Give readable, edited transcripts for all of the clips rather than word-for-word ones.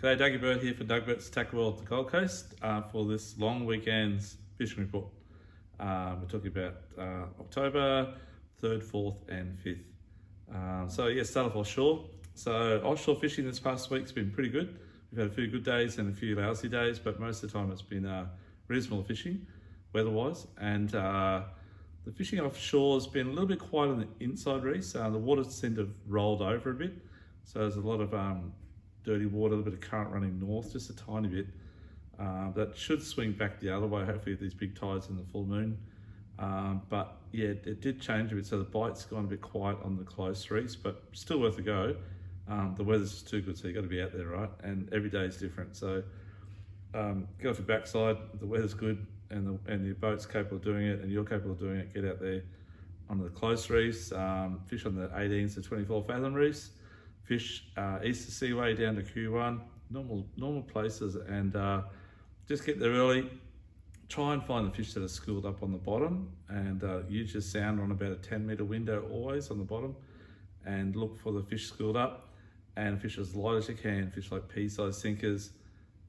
G'day, Dougie Bird here for Doug Burts Tackle World at the Gold Coast for this long weekend's fishing report. We're talking about October 3rd, 4th and 5th. Start off offshore. So offshore fishing this past week's been pretty good. We've had a few good days and a few lousy days, but most of the time it's been reasonable fishing, weather-wise. And the fishing offshore has been a little bit quiet on the inside reefs. The water seemed to have rolled over a bit. So there's a lot of dirty water, a little bit of current running north, just a tiny bit. That should swing back the other way, hopefully with these big tides and the full moon. But yeah, it did change a bit, so the bite's gone a bit quiet on the close reefs, but still worth a go. The weather's just too good, so you've got to be out there, right? And every day is different. So get off your backside, the weather's good, and your boat's capable of doing it, and you're capable of doing it. Get out there on the close reefs, fish on the 18 to 24 fathom reefs, fish east of Seaway down to Q1, normal places, and just get there early. Try and find the fish that are schooled up on the bottom, and use your sounder on about a 10-meter window always on the bottom, and look for the fish schooled up, and fish as light as you can. Fish like pea-sized sinkers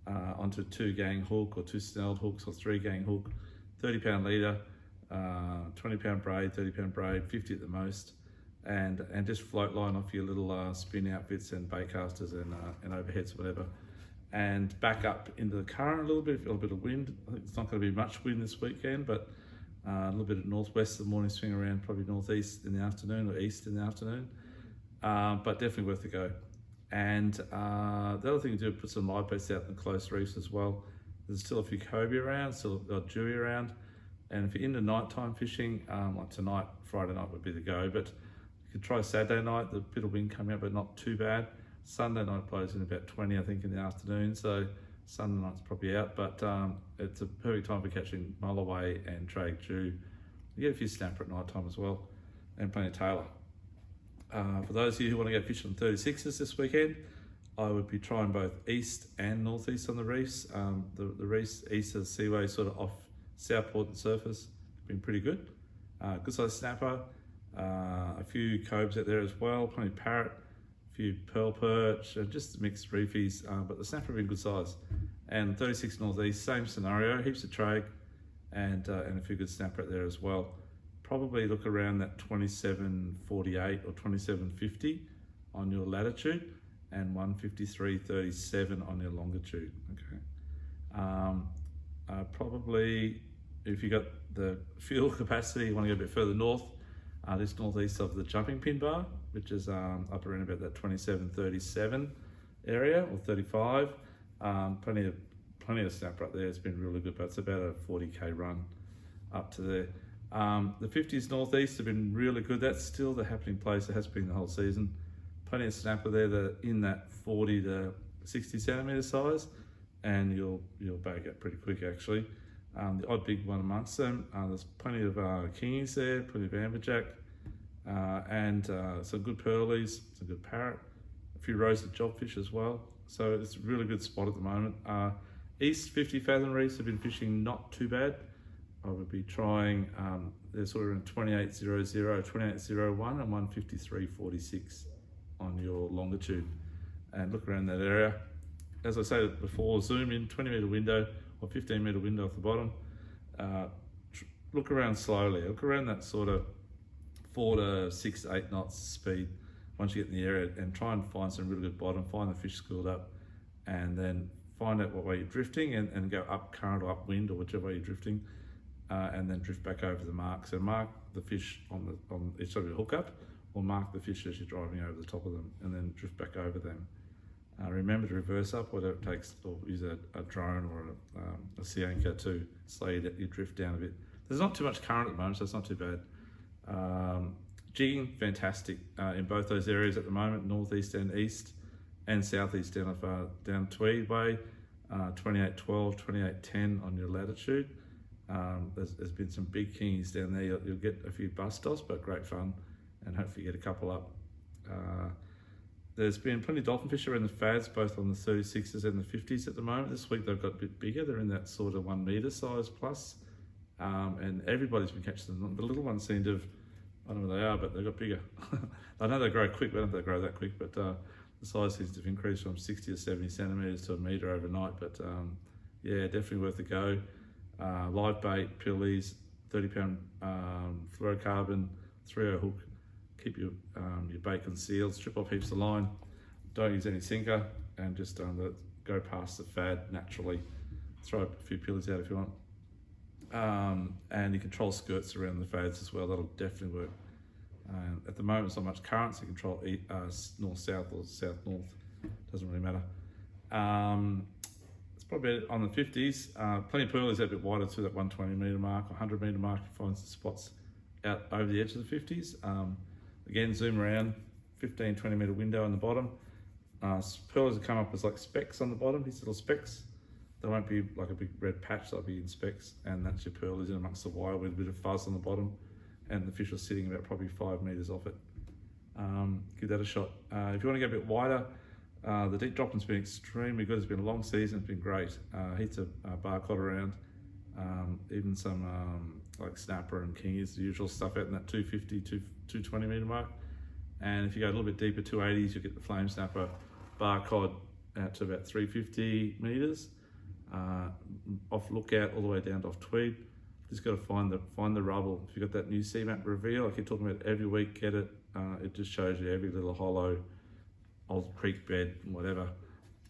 onto a 2-gang hook or 2 snelled hooks or 3-gang hook, 30-pound leader, 20-pound braid, 30-pound braid, 50 at the most. And just float line off your little spin outfits and bait casters and overheads, whatever, and back up into the current a little bit. Feel a bit of wind. I think it's not going to be much wind this weekend, but a little bit of northwest in the morning, swing around probably northeast in the afternoon or east in the afternoon, but definitely worth a go. And the other thing to do is put some live baits out in the close reefs as well. There's still a few cobia around, still a dewy around, and if you're into nighttime fishing, like tonight, Friday night would be the go, but you could try Saturday night, the bit of wind coming up, but not too bad. Sunday night blows in about 20, I think, in the afternoon, so Sunday night's probably out, but it's a perfect time for catching mulloway and drag jew. You get a few snapper at night time as well, and plenty of tailor. For those of you who want to go fishing on 36s this weekend, I would be trying both east and northeast on the reefs. The reefs east of the Seaway, sort of off Southport and surface, been pretty good. Good size snapper. A few cobes out there as well, plenty of parrot, a few pearl perch, just mixed reefies, but the snapper have been good size. And 36 northeast, same scenario, heaps of trag and a few good snapper out there as well. Probably look around that 27.48 or 27.50 on your latitude and 153.37 on your longitude. Okay. Probably if you got the fuel capacity, you want to go a bit further north. This northeast of the jumping pin bar, which is up around about that 27.37 area or 35. Plenty of snapper up there. It's been really good, but it's about a 40k run up to there. The 50s northeast have been really good. That's still the happening place. It has been the whole season. Plenty of snapper there that are in that 40 to 60 centimetre size, and you'll bag it pretty quick actually. The odd big one amongst them. There's plenty of kingies there, plenty of amberjack, and some good pearlies, some good parrot, a few roasted jobfish as well. So it's a really good spot at the moment. East 50 fathom reefs have been fishing not too bad. I would be trying, they're sort of around 28.00, 28.01 and 153.46 on your longitude, and look around that area. As I said before, zoom in 20-metre window or 15-metre window off the bottom. Look around slowly. Look around that sort of 4 to 6 to 8 knots speed once you get in the area, and try and find some really good bottom, find the fish schooled up, and then find out what way you're drifting and go up current or upwind or whichever way you're drifting, and then drift back over the mark. So mark the fish on each side of your hook up, or mark the fish as you're driving over the top of them, and then drift back over them. Remember to reverse up, whatever it takes, or use a drone or a sea anchor to slow your drift down a bit. There's not too much current at the moment, so it's not too bad. Jigging, fantastic in both those areas at the moment, northeast and east, and southeast down Tweed Way, 28.12, 28.10 on your latitude. There's been some big kingies down there. You'll get a few bust-offs, but great fun, and hopefully get a couple up. There's been plenty of dolphin fish around the fads, both on the 36s and the 50s at the moment. This week they've got a bit bigger. They're in that sort of 1 metre size plus, and everybody's been catching them. The little ones seem to have, I don't know where they are, but they got bigger. I know they grow quick, but I don't know if they grow that quick, but the size seems to have increased from 60 or 70 centimetres to a metre overnight, but yeah, definitely worth a go. Live bait, pillies, 30-pound fluorocarbon, 3/0 hook. Keep your bait concealed, strip off heaps of line, don't use any sinker, and just let it go past the fad naturally. Throw a few pillies out if you want. And you control skirts around the fads as well, that'll definitely work. At the moment, it's not much current, so you control north-south or south-north, doesn't really matter. It's probably on the 50s. Plenty of pearlies a bit wider to that 120 metre mark or 100 metre mark. You find some spots out over the edge of the 50s. Again, zoom around, 15-20 metre window on the bottom. Pearlies will come up as like specks on the bottom, these little specks. They won't be like a big red patch, they'll be in specks, and that's your pearlies in amongst the wire with a bit of fuzz on the bottom, and the fish are sitting about probably 5 metres off it. Give that a shot. If you want to go a bit wider, the deep dropping's been extremely good. It's been a long season, it's been great. Heaps of barcod around, even some like snapper and kingies, the usual stuff out in that 250, 220 metre mark. And if you go a little bit deeper, 280s, you'll get the flame snapper barcod out to about 350 metres. Off lookout all the way down to off tweed. Just got to find the rubble. If you've got that new C-map reveal, I keep talking about it every week, get it. It just shows you every little hollow, old creek bed, whatever,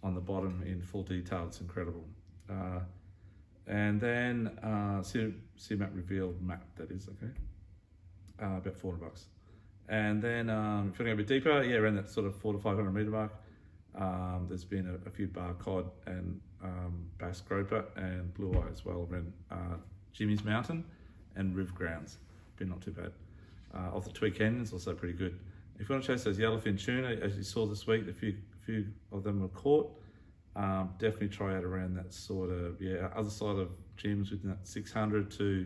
on the bottom in full detail. It's incredible. And then C-map reveal map, that is, okay. About $400. And then if you're going a bit deeper, yeah, around that sort of 400 to 500 metre mark, there's been a few barcod and bass groper and blue eye as well around Jimmy's Mountain and Riv Grounds. Been not too bad. Off the Tweed Canyons, also pretty good. If you want to chase those yellowfin tuna, as you saw this week, a few of them were caught. Definitely try out around that sort of, yeah, other side of Jim's within that 600 to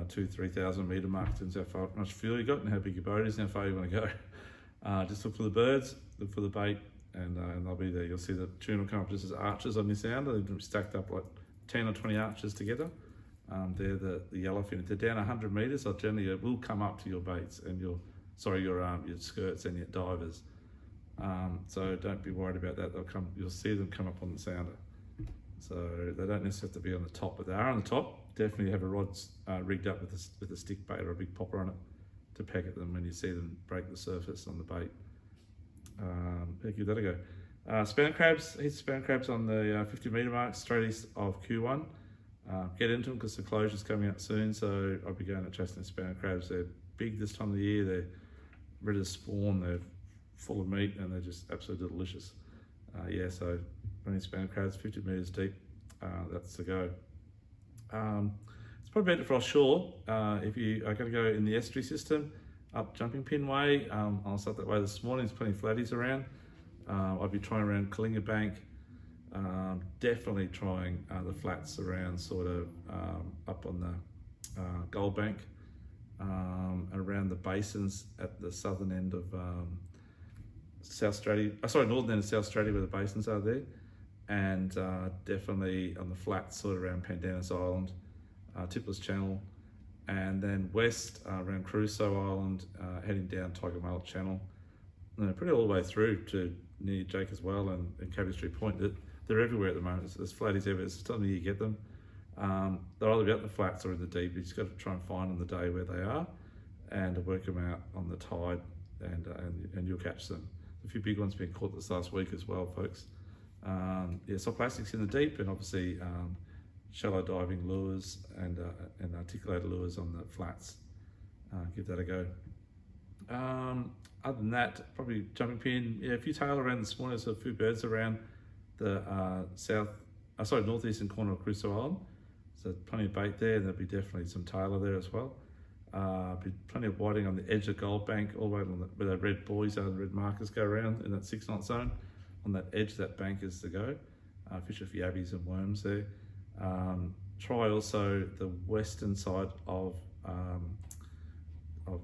3,000 metre mark. Depends how much fuel you got and how big your boat is and how far you want to go. Just look for the birds, look for the bait, and they'll be there. You'll see the tuna will come up just as arches on this sounder. They've been stacked up like 10 or 20 arches together. They're the yellowfin. If they're down 100 metres, it will come up to your baits and your skirts and your divers. So don't be worried about that. You'll see them come up on the sounder. So they don't necessarily have to be on the top, but they are on the top. Definitely have a rod rigged up with a stick bait or a big popper on it to peck at them when you see them break the surface on the bait. Give that a go. Spanner crabs, hit spanner crabs on the 50 metre mark, straight east of Q1. Get into them because the closure's coming up soon, so I'll be going and chasing the spanner crabs. They're big this time of the year, they're ready to spawn, they're full of meat and they're just absolutely delicious. Yeah, so running spanner crabs 50 metres deep, that's the go. It's probably better for offshore. If you are going to go in the estuary system, up Jumping Pin Way, I'll start that way this morning. There's plenty of flatties around. I'll be trying around Kalinga Bank, definitely trying the flats around sort of up on the Gold Bank, around the basins at the southern end of northern end of South Straddie where the basins are there, and definitely on the flats sort of around Pandanus Island, Tippler's Channel, and then west around Crusoe Island, heading down Tiger Mullet Channel, and pretty all the way through to near Jake as well, and Cabbage Tree Point. They're everywhere at the moment. There's flatties everywhere. It's time of year you get them. They're either out in the flats or in the deep. You just got to try and find them the day where they are, and work them out on the tide, and you'll catch them. A few big ones being caught this last week as well, folks. Yeah, soft plastics in the deep, and obviously shallow diving lures and articulated lures on the flats. Give that a go. Other than that, probably jumping pin. Yeah, a few tail around this morning. So a few birds around the northeastern corner of Crusoe Island. So plenty of bait there. There'll be definitely some tailor there as well. Be plenty of whiting on the edge of Gold Bank, all the way on where the red buoys and red markers go around in that 6 knot zone. On that edge of that bank is the go. Fish a few yabbies and worms there. Try also the western side of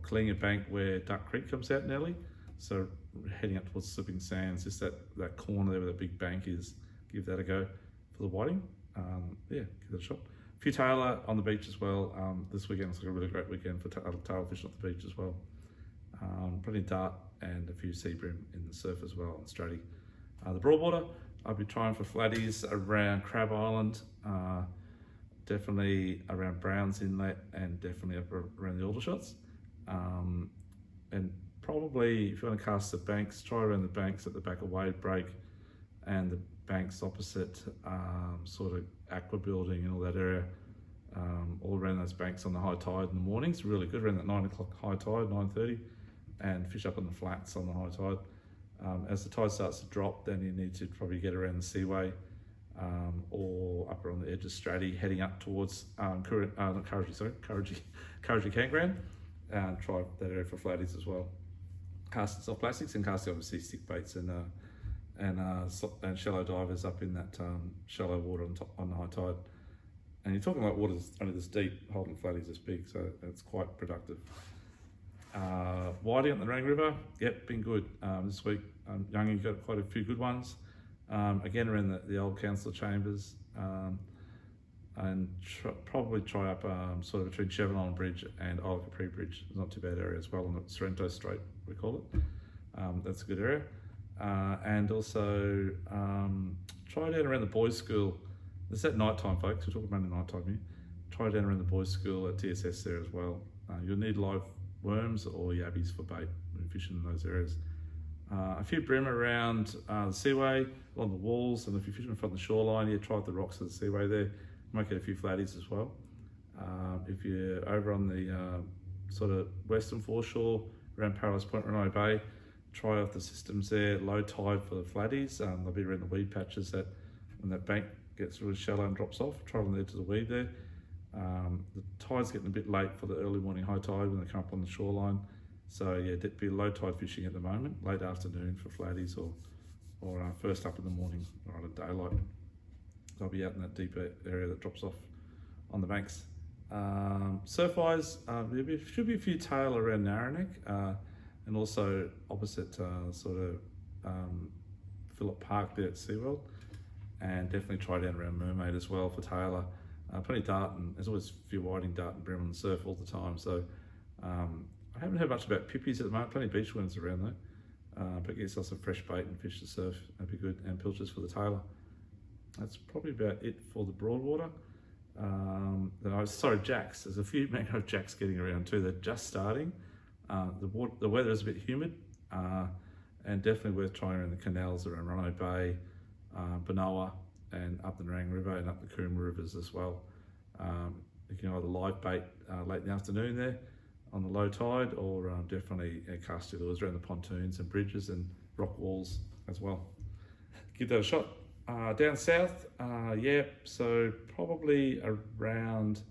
Kalinga Bank where Duck Creek comes out nearly. So heading up towards Slipping Sands, just that corner there where the big bank is. Give that a go for the whiting. Yeah, give that a shot. A few tailor on the beach as well. This weekend looks like a really great weekend for tailor fishing off the beach as well. plenty of dart and a few sea bream in the surf as well on Stratty. The broadwater, I'll be trying for flatties around Crab Island, definitely around Browns Inlet, and definitely up around the Aldershots. And probably if you want to cast the banks, try around the banks at the back of Wade Break and the banks opposite sort of Aqua Building and all that area. All around those banks on the high tide in the mornings, really good around that 9 o'clock high tide, 9:30, and fish up on the flats on the high tide. As the tide starts to drop, then you need to probably get around the Seaway or up around the edge of Stratty, heading up towards Kurrajee Campground, and try that area for flatties as well. Casting soft plastics and casting obviously stick baits and shallow divers up in that shallow water on the high tide. And you're talking about water that's only this deep, holding flatties this big, so that's quite productive. Whiting up the Rang River, yep, been good this week. Youngie got quite a few good ones. Again, around the old council chambers, and probably try up sort of between Chevelon Bridge and Isle Capri Bridge. It's not too bad area as well, on the Sorrento Strait, we call it. That's a good area. And also try down around the boys' school. This is at night time, folks. We're talking about the night time here. Try down around the boys' school at TSS there as well. You'll need live worms or yabbies for bait when fishing in those areas. A few bream around the Seaway, along the walls, and if you're fishing from the shoreline, you try the rocks of the Seaway there. You might get a few flatties as well. If you're over on the sort of western foreshore, around Paradise Point, Renai Bay, try off the systems there, low tide for the flatties. They'll be around the weed patches that when that bank gets really shallow and drops off, try on the edge of the weed there. The tide's getting a bit late for the early morning high tide when they come up on the shoreline. So yeah, it'd be low tide fishing at the moment, late afternoon for flatties or first up in the morning right at daylight. They'll be out in that deeper area that drops off on the banks. Surf-wise, there should be a few tail around Narrowneck, and also opposite sort of Phillip Park there at SeaWorld, and definitely try down around Mermaid as well for tailor. Plenty of dart, and there's always a few whiting, dart and bream on the surf all the time. So I haven't heard much about pippies at the moment, plenty of beach worms around though. But get yourself some fresh bait and fish the surf, that'd be good, and pilchards for the tailor. That's probably about it for the broadwater. Sorry, jacks. There's a few mangrove jacks getting around too. They're just starting. The weather is a bit humid, and definitely worth trying around the canals around Renai Bay, Benoa, and up the Nerang River and up the Coombe Rivers as well. You can either live bait late in the afternoon there on the low tide, or definitely cast your lures around the pontoons and bridges and rock walls as well. Give that a shot. Down south, yeah, so probably around,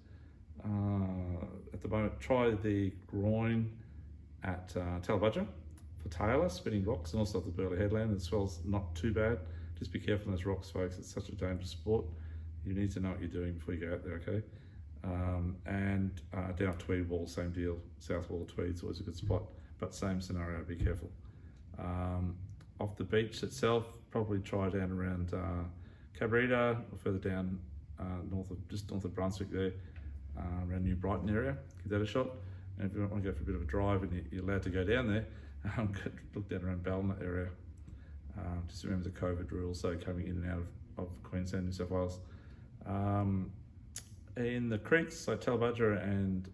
at the moment, try the groin at Talabudger for tailor, spinning rocks, and also at the Burley Headland. The swell's not too bad. Just be careful on those rocks, folks. It's such a dangerous sport. You need to know what you're doing before you go out there, okay? And down Tweed Wall, same deal. South Wall of Tweed's always a good spot, but same scenario, be careful. Off the beach itself, probably try down around Cabarita, or further down just north of Brunswick there, around New Brighton area. Give that a shot. And if you want to go for a bit of a drive and you're allowed to go down there, look down around Ballina area. Just remember the COVID rules, so coming in and out of Queensland, New South Wales. In the creeks, like Talabudger and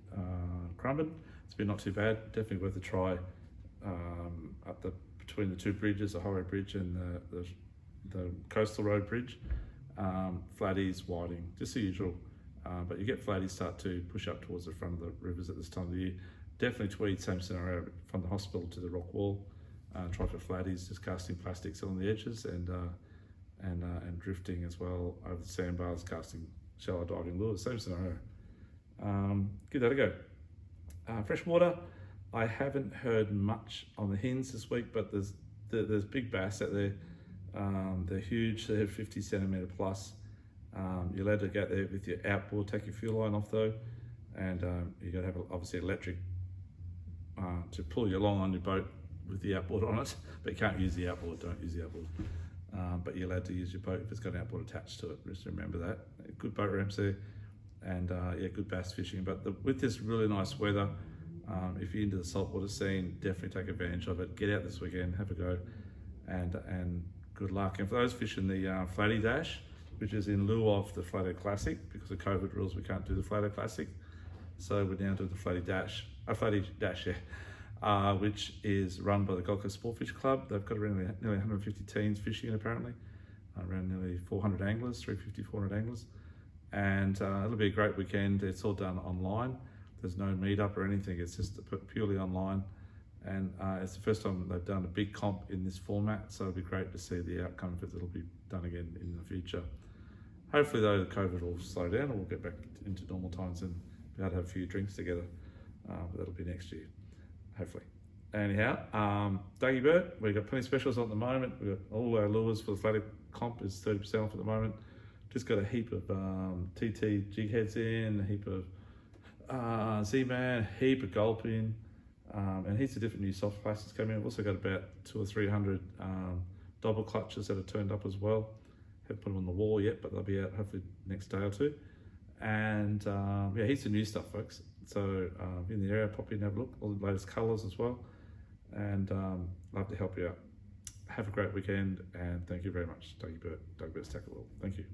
Currumbin, it's been not too bad. Definitely worth a try between the two bridges, the Highway Bridge and the Coastal Road Bridge. Flatties, whiting, just the usual. But you get flatties start to push up towards the front of the rivers at this time of the year. Definitely Tweed, same scenario, from the hospital to the rock wall. Try for flatties, just casting plastics along the edges and drifting as well over the sandbars, casting shallow diving lures, same scenario. Give that a go. Freshwater, I haven't heard much on the hens this week, but there's big bass out there. They're huge, they're 50 centimetre plus. You're allowed to go out there with your outboard, take your fuel line off though, and you've got to have obviously electric to pull you along on your boat with the outboard on it, but you can't use the outboard, don't use the outboard. But you're allowed to use your boat if it's got an outboard attached to it, just remember that. Good boat ramps there, and yeah, good bass fishing. But with this really nice weather, If you're into the saltwater scene, definitely take advantage of it. Get out this weekend, have a go, and good luck. And for those fishing the Flatty Dash, which is in lieu of the Flato Classic, because of COVID rules, we can't do the Flato Classic. So we're now doing the Flatty Dash, which is run by the Gold Coast Sportfish Club. They've got around nearly 150 teams fishing apparently, around nearly 400 anglers, 350, 400 anglers. And it'll be a great weekend. It's all done online. There's no meetup or anything. It's just purely online. And it's the first time they've done a big comp in this format. So it'll be great to see the outcome if it'll be done again in the future. Hopefully though, the COVID will slow down and we'll get back into normal times and be able to have a few drinks together. But that'll be next year, hopefully. Anyhow, Dougie Burt, we've got plenty of specials on at the moment. We've got all our lures for the flathead comp is 30% off at the moment. Just got a heap of TT jig heads in, a heap of Z-Man, a heap of gulping, and heaps of different new soft plastics coming in. We've also got about 200 or 300 double clutches that are turned up as well. Haven't put them on the wall yet, but they'll be out hopefully next day or two. And yeah, heaps of new stuff, folks. So in the area, pop in and have a look. All the latest colours as well. And love to help you out. Have a great weekend, and thank you very much. Dougie Burt, Doug Burt's Tackle World. Thank you.